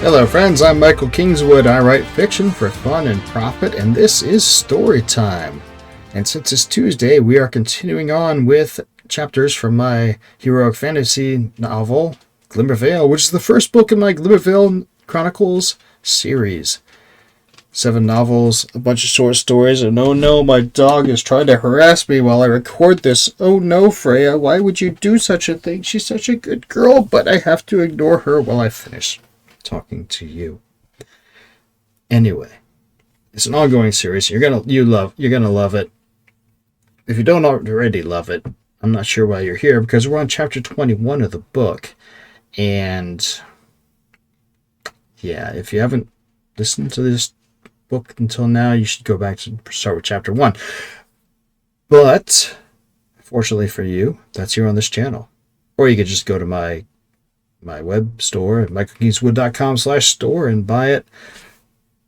Hello friends, I'm Michael Kingswood. I write fiction for fun and profit, and this is story time. And since it's Tuesday, we are continuing on with chapters from my heroic fantasy novel, Glimmer, which is the first book in my Glimmer Chronicles series. 7 novels, a bunch of short stories, and oh no, my dog is trying to harass me while I record this. Oh no, Freya, why would you do such a thing? She's such a good girl, but I have to ignore her while I finish talking to you. Anyway, it's an ongoing series. You're gonna love it. If you don't already love it, I'm not sure why you're here, because we're on chapter 21 of the book. And yeah, if you haven't listened to this book until now, you should go back to start with chapter 1. But fortunately for you, that's here on this channel. Or you could just go to my web store at michaelkingswood.com/store and buy it.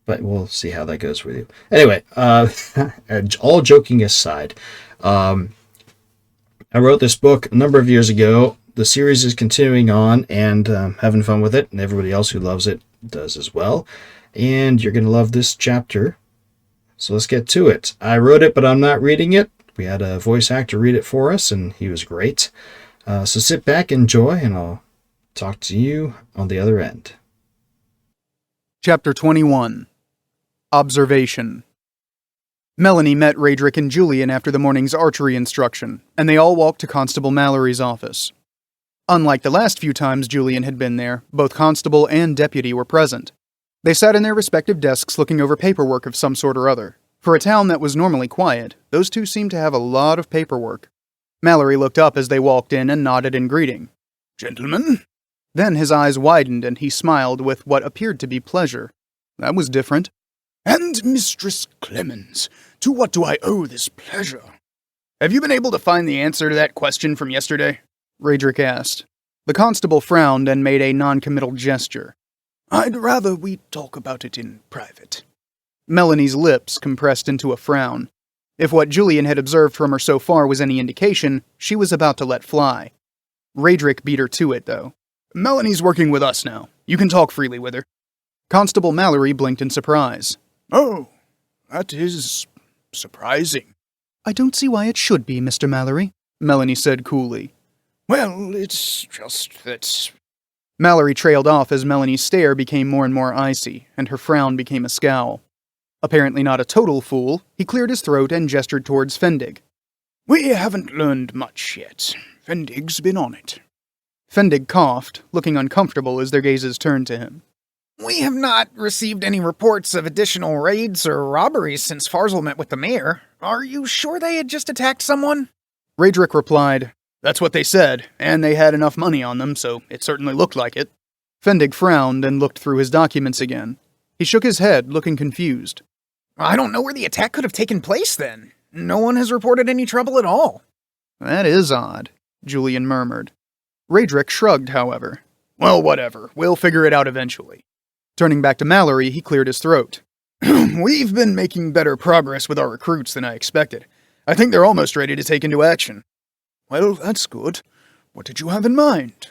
But we'll see how that goes with you. Anyway, all joking aside, I wrote this book a number of years ago. The series is continuing on, and having fun with it, and everybody else who loves it does as well. And you're going to love this chapter. So let's get to it. I wrote it, but I'm not reading it. We had a voice actor read it for us, and he was great. So sit back, enjoy, and I'll talk to you on the other end. Chapter 21. Observation. Melanie met Radric and Julian after the morning's archery instruction, and they all walked to Constable Mallory's office. Unlike the last few times Julian had been there, both Constable and Deputy were present. They sat in their respective desks looking over paperwork of some sort or other. For a town that was normally quiet, those two seemed to have a lot of paperwork. Mallory looked up as they walked in and nodded in greeting. "Gentlemen?" Then his eyes widened and he smiled with what appeared to be pleasure. That was different. "And Mistress Clemens, to what do I owe this pleasure?" "Have you been able to find the answer to that question from yesterday?" Radric asked. The constable frowned and made a non-committal gesture. "I'd rather we talk about it in private." Melanie's lips compressed into a frown. If what Julian had observed from her so far was any indication, she was about to let fly. Radric beat her to it, though. "Melanie's working with us now. You can talk freely with her." Constable Mallory blinked in surprise. "Oh, that is surprising." "I don't see why it should be, Mr. Mallory," Melanie said coolly. "Well, it's just that..." Mallory trailed off as Melanie's stare became more and more icy, and her frown became a scowl. Apparently not a total fool, he cleared his throat and gestured towards Fendig. "We haven't learned much yet. Fendig's been on it." Fendig coughed, looking uncomfortable as their gazes turned to him. "We have not received any reports of additional raids or robberies since Farzal met with the mayor. Are you sure they had just attacked someone?" Radric replied, "That's what they said, and they had enough money on them, so it certainly looked like it." Fendig frowned and looked through his documents again. He shook his head, looking confused. "I don't know where the attack could have taken place then. No one has reported any trouble at all." "That is odd," Julian murmured. Radric shrugged, however. "Well, whatever. We'll figure it out eventually." Turning back to Mallory, he cleared his throat. "We've been making better progress with our recruits than I expected. I think they're almost ready to take into action." "Well, that's good. What did you have in mind?"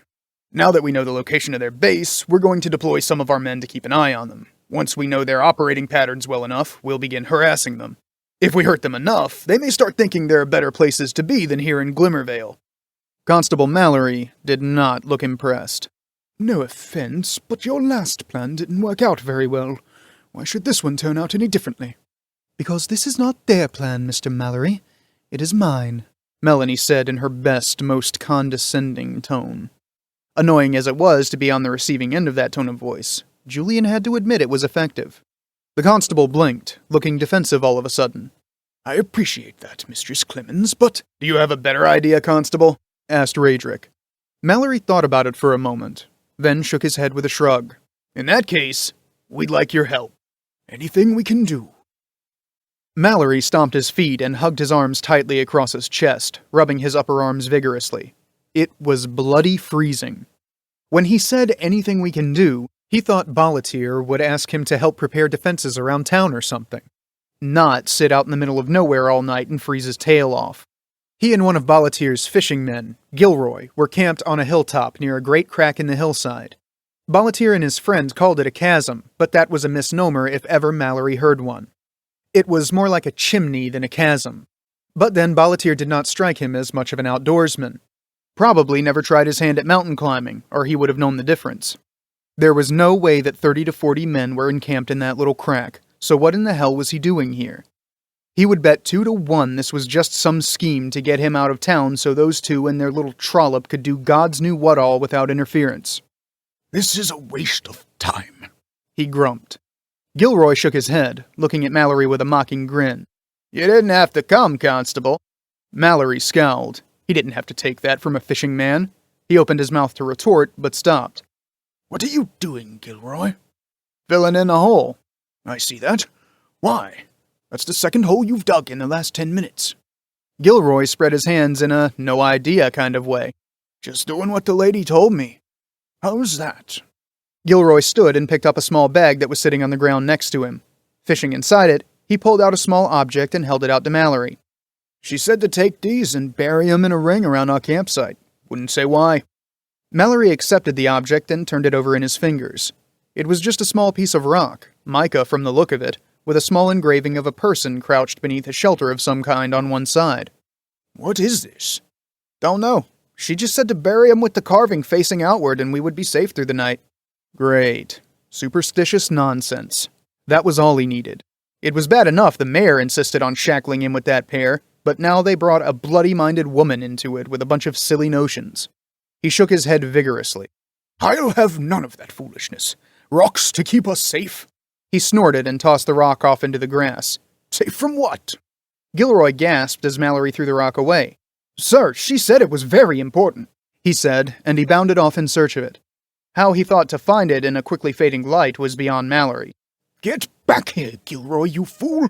"Now that we know the location of their base, we're going to deploy some of our men to keep an eye on them. Once we know their operating patterns well enough, we'll begin harassing them. If we hurt them enough, they may start thinking there are better places to be than here in Glimmer. Constable Mallory did not look impressed. "No offense, but your last plan didn't work out very well. Why should this one turn out any differently?" "Because this is not their plan, Mr. Mallory. It is mine," Melanie said in her best, most condescending tone. Annoying as it was to be on the receiving end of that tone of voice, Julian had to admit it was effective. The constable blinked, looking defensive all of a sudden. "I appreciate that, Mistress Clemens, but—" "Do you have a better idea, Constable?" asked Radric. Mallory thought about it for a moment, then shook his head with a shrug. "In that case, we'd like your help. Anything we can do." Mallory stomped his feet and hugged his arms tightly across his chest, rubbing his upper arms vigorously. It was bloody freezing. When he said anything we can do, he thought Balatir would ask him to help prepare defenses around town or something. Not sit out in the middle of nowhere all night and freeze his tail off. He and one of Balatir's fishing men, Gilroy, were camped on a hilltop near a great crack in the hillside. Balatir and his friend called it a chasm, but that was a misnomer if ever Mallory heard one. It was more like a chimney than a chasm. But then Balatir did not strike him as much of an outdoorsman. Probably never tried his hand at mountain climbing, or he would have known the difference. There was no way that 30 to 40 men were encamped in that little crack, so what in the hell was he doing here? He would bet 2 to 1 this was just some scheme to get him out of town so those two and their little trollop could do God's knew what all without interference. This is a waste of time, he grumped. Gilroy shook his head, looking at Mallory with a mocking grin. You didn't have to come, Constable. Mallory scowled. He didn't have to take that from a fishing man. He opened his mouth to retort, but stopped. What are you doing, Gilroy? Filling in a hole. I see that. Why? That's the second hole you've dug in the last 10 minutes. Gilroy spread his hands in a no idea kind of way. Just doing what the lady told me. How's that? Gilroy stood and picked up a small bag that was sitting on the ground next to him. Fishing inside it, he pulled out a small object and held it out to Mallory. She said to take these and bury 'em in a ring around our campsite. Wouldn't say why. Mallory accepted the object and turned it over in his fingers. It was just a small piece of rock, mica from the look of it, with a small engraving of a person crouched beneath a shelter of some kind on one side. What is this? Don't know. She just said to bury 'em with the carving facing outward and we would be safe through the night. Great. Superstitious nonsense. That was all he needed. It was bad enough the mayor insisted on shackling him with that pair, but now they brought a bloody-minded woman into it with a bunch of silly notions. He shook his head vigorously. I'll have none of that foolishness. Rocks to keep us safe. He snorted and tossed the rock off into the grass. Safe from what? Gilroy gasped as Mallory threw the rock away. Sir, she said it was very important, he said, and he bounded off in search of it. How he thought to find it in a quickly fading light was beyond Mallory. Get back here, Gilroy, you fool!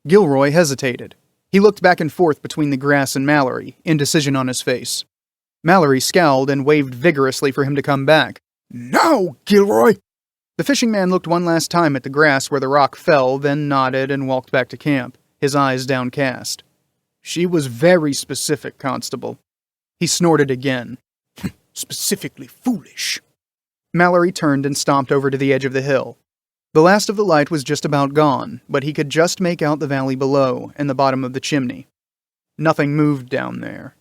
Gilroy hesitated. He looked back and forth between the grass and Mallory, indecision on his face. Mallory scowled and waved vigorously for him to come back. Now, Gilroy! The fishing man looked one last time at the grass where the rock fell, then nodded and walked back to camp, his eyes downcast. She was very specific, Constable. He snorted again. Specifically foolish. Mallory turned and stomped over to the edge of the hill. The last of the light was just about gone, but he could just make out the valley below and the bottom of the chimney. Nothing moved down there.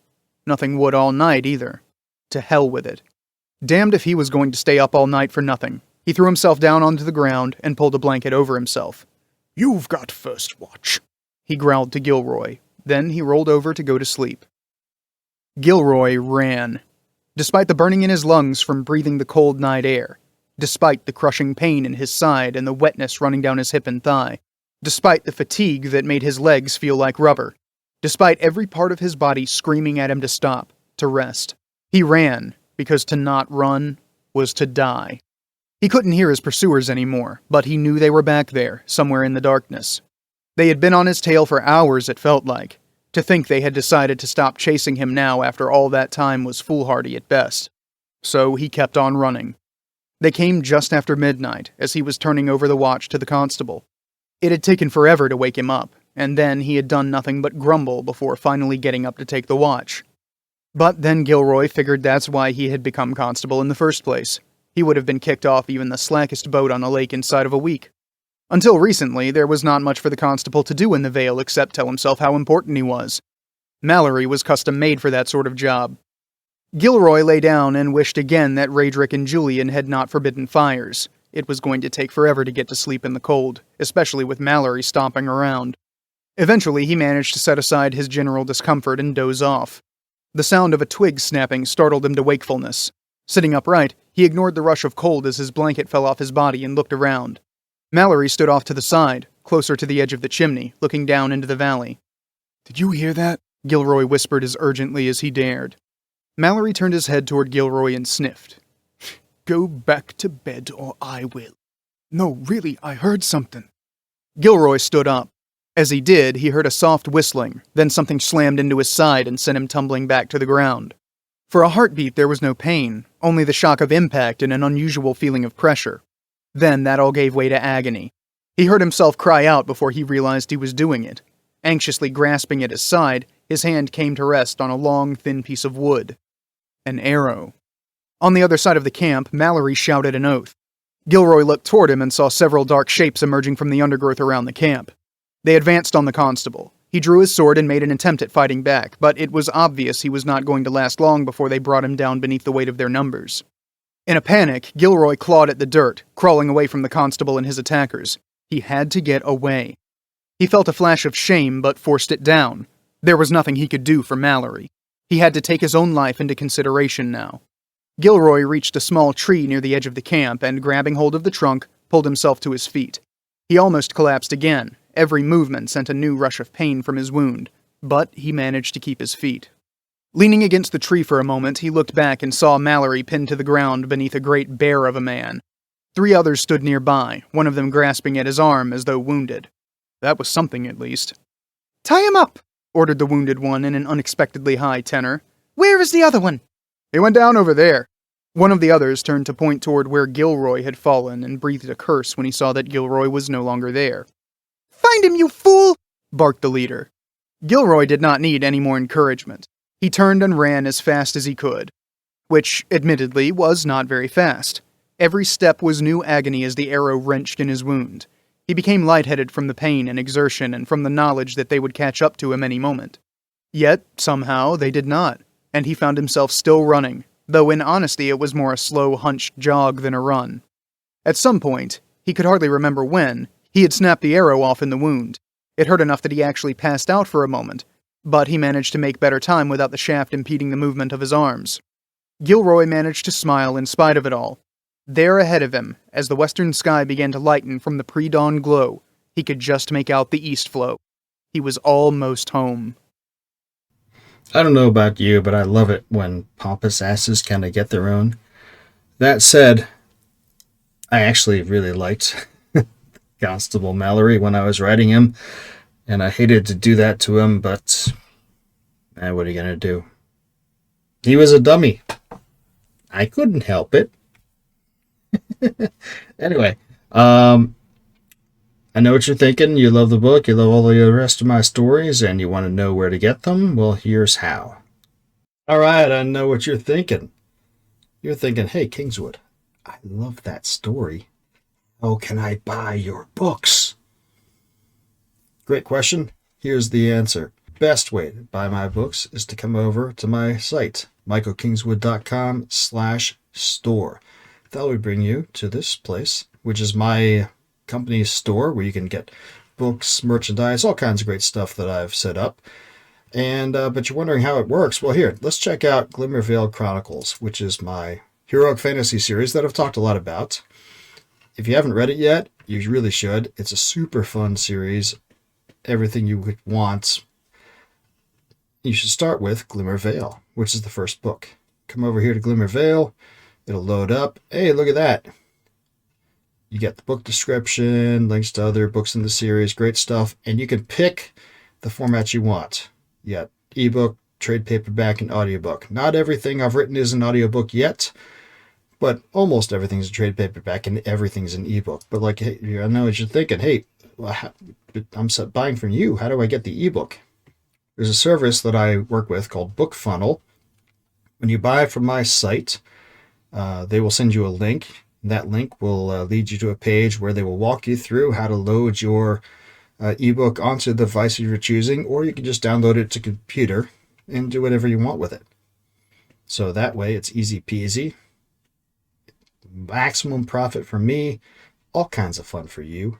Nothing would all night, either. To hell with it. Damned if he was going to stay up all night for nothing. He threw himself down onto the ground and pulled a blanket over himself. You've got first watch, he growled to Gilroy. Then he rolled over to go to sleep. Gilroy ran. Despite the burning in his lungs from breathing the cold night air, despite the crushing pain in his side and the wetness running down his hip and thigh, despite the fatigue that made his legs feel like rubber, despite every part of his body screaming at him to stop, to rest. He ran, because to not run was to die. He couldn't hear his pursuers anymore, but he knew they were back there, somewhere in the darkness. They had been on his tail for hours, it felt like. To think they had decided to stop chasing him now after all that time was foolhardy at best. So he kept on running. They came just after midnight, as he was turning over the watch to the constable. It had taken forever to wake him up, and then he had done nothing but grumble before finally getting up to take the watch. But then Gilroy figured that's why he had become constable in the first place. He would have been kicked off even the slackest boat on the lake inside of a week. Until recently, there was not much for the constable to do in the Vale except tell himself how important he was. Mallory was custom-made for that sort of job. Gilroy lay down and wished again that Raedric and Julian had not forbidden fires. It was going to take forever to get to sleep in the cold, especially with Mallory stomping around. Eventually, he managed to set aside his general discomfort and doze off. The sound of a twig snapping startled him to wakefulness. Sitting upright, he ignored the rush of cold as his blanket fell off his body and looked around. Mallory stood off to the side, closer to the edge of the chimney, looking down into the valley. "Did you hear that?" Gilroy whispered as urgently as he dared. Mallory turned his head toward Gilroy and sniffed. "Go back to bed or I will." "No, really, I heard something." Gilroy stood up. As he did, he heard a soft whistling, then something slammed into his side and sent him tumbling back to the ground. For a heartbeat, there was no pain, only the shock of impact and an unusual feeling of pressure. Then that all gave way to agony. He heard himself cry out before he realized he was doing it. Anxiously grasping at his side, his hand came to rest on a long, thin piece of wood. An arrow. On the other side of the camp, Mallory shouted an oath. Gilroy looked toward him and saw several dark shapes emerging from the undergrowth around the camp. They advanced on the constable. He drew his sword and made an attempt at fighting back, but it was obvious he was not going to last long before they brought him down beneath the weight of their numbers. In a panic, Gilroy clawed at the dirt, crawling away from the constable and his attackers. He had to get away. He felt a flash of shame, but forced it down. There was nothing he could do for Mallory. He had to take his own life into consideration now. Gilroy reached a small tree near the edge of the camp and, grabbing hold of the trunk, pulled himself to his feet. He almost collapsed again. Every movement sent a new rush of pain from his wound, but he managed to keep his feet. Leaning against the tree for a moment, he looked back and saw Mallory pinned to the ground beneath a great bear of a man. 3 others stood nearby, one of them grasping at his arm as though wounded. That was something, at least. Tie him up, ordered the wounded one in an unexpectedly high tenor. Where is the other one? He went down over there. One of the others turned to point toward where Gilroy had fallen and breathed a curse when he saw that Gilroy was no longer there. Find him, you fool! Barked the leader. Gilroy did not need any more encouragement. He turned and ran as fast as he could, which, admittedly, was not very fast. Every step was new agony as the arrow wrenched in his wound. He became lightheaded from the pain and exertion and from the knowledge that they would catch up to him any moment. Yet, somehow, they did not, and he found himself still running, though in honesty it was more a slow, hunched jog than a run. At some point, he could hardly remember when, he had snapped the arrow off in the wound. It hurt enough that he actually passed out for a moment, but he managed to make better time without the shaft impeding the movement of his arms. Gilroy managed to smile in spite of it all. There ahead of him, as the western sky began to lighten from the pre-dawn glow, he could just make out the east flow. He was almost home. I don't know about you, but I love it when pompous asses kind of get their own. That said, I actually really liked Constable Mallory when I was writing him, and I hated to do that to him, but what are you going to do? He was a dummy. I couldn't help it. Anyway, I know what you're thinking. You love the book, you love all the rest of my stories, and you want to know where to get them. Well, here's how. All right, I know what you're thinking. You're thinking, hey, Kingswood, I love that story. How can I buy your books? Great question. Here's the answer. Best way to buy my books is to come over to my site, michaelkingswood.com/store. That will bring you to this place, which is my company's store where you can get books, merchandise, all kinds of great stuff that I've set up. And but you're wondering how it works. Well, here, let's check out Glimmer Chronicles, which is my heroic fantasy series that I've talked a lot about. If you haven't read it yet, you really should. It's a super fun series. Everything you would want. You should start with Glimmer, which is the first book. Come over here to Glimmer. It'll load up. Hey, look at that. You get the book description, links to other books in the series, great stuff. And you can pick the format you want. You got ebook, trade paperback, and audiobook. Not everything I've written is an audiobook yet, but almost everything's a trade paperback and everything's an ebook. But like, hey, I know what you're thinking. Hey, I'm buying from you. How do I get the ebook? There's a service that I work with called Book Funnel. When you buy from my site, they will send you a link. That link will lead you to a page where they will walk you through how to load your ebook onto the device you're choosing, or you can just download it to computer and do whatever you want with it. So that way it's easy peasy. Maximum profit for me. All kinds of fun for you.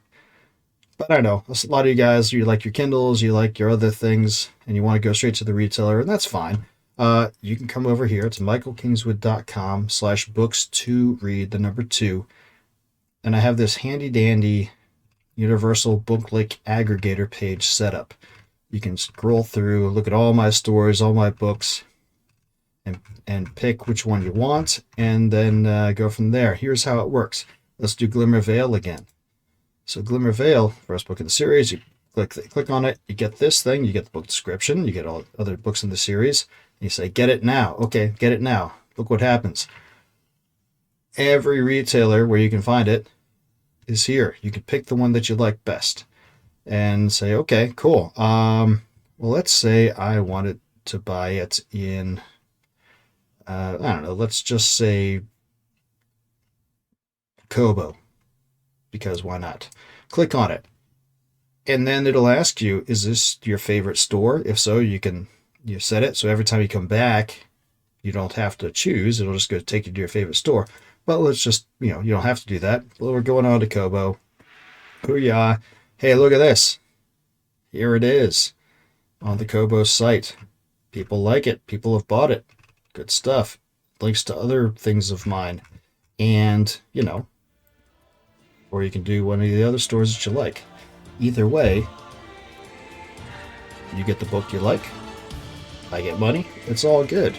But I know, a lot of you guys, you like your Kindles, you like your other things, and you want to go straight to the retailer, and that's fine. You can come over here to michaelkingswood.com/books2read, 2. And I have this handy dandy universal book-like aggregator page set up. You can scroll through, look at all my stories, all my books, and pick which one you want, and then go from there. Here's how it works. Let's do Glimmer again. So Glimmer, first book in the series, you click on it, you get this thing, you get the book description, you get all other books in the series, and you say, get it now. Okay, get it now. Look what happens. Every retailer where you can find it is here. You can pick the one that you like best and say, okay, cool. Well, let's say I wanted to buy it in I don't know, let's just say Kobo, because why not? Click on it. And then it'll ask you, is this your favorite store? If so, you set it so every time you come back, you don't have to choose. It'll just go take you to your favorite store. But let's just, you don't have to do that. Well, we're going on to Kobo. Hoo-yah. Hey, look at this. Here it is on the Kobo site. People like it. People have bought it. Good stuff. Links to other things of mine. And, or you can do one of the other stores that you like. Either way, you get the book you like. I get money. It's all good.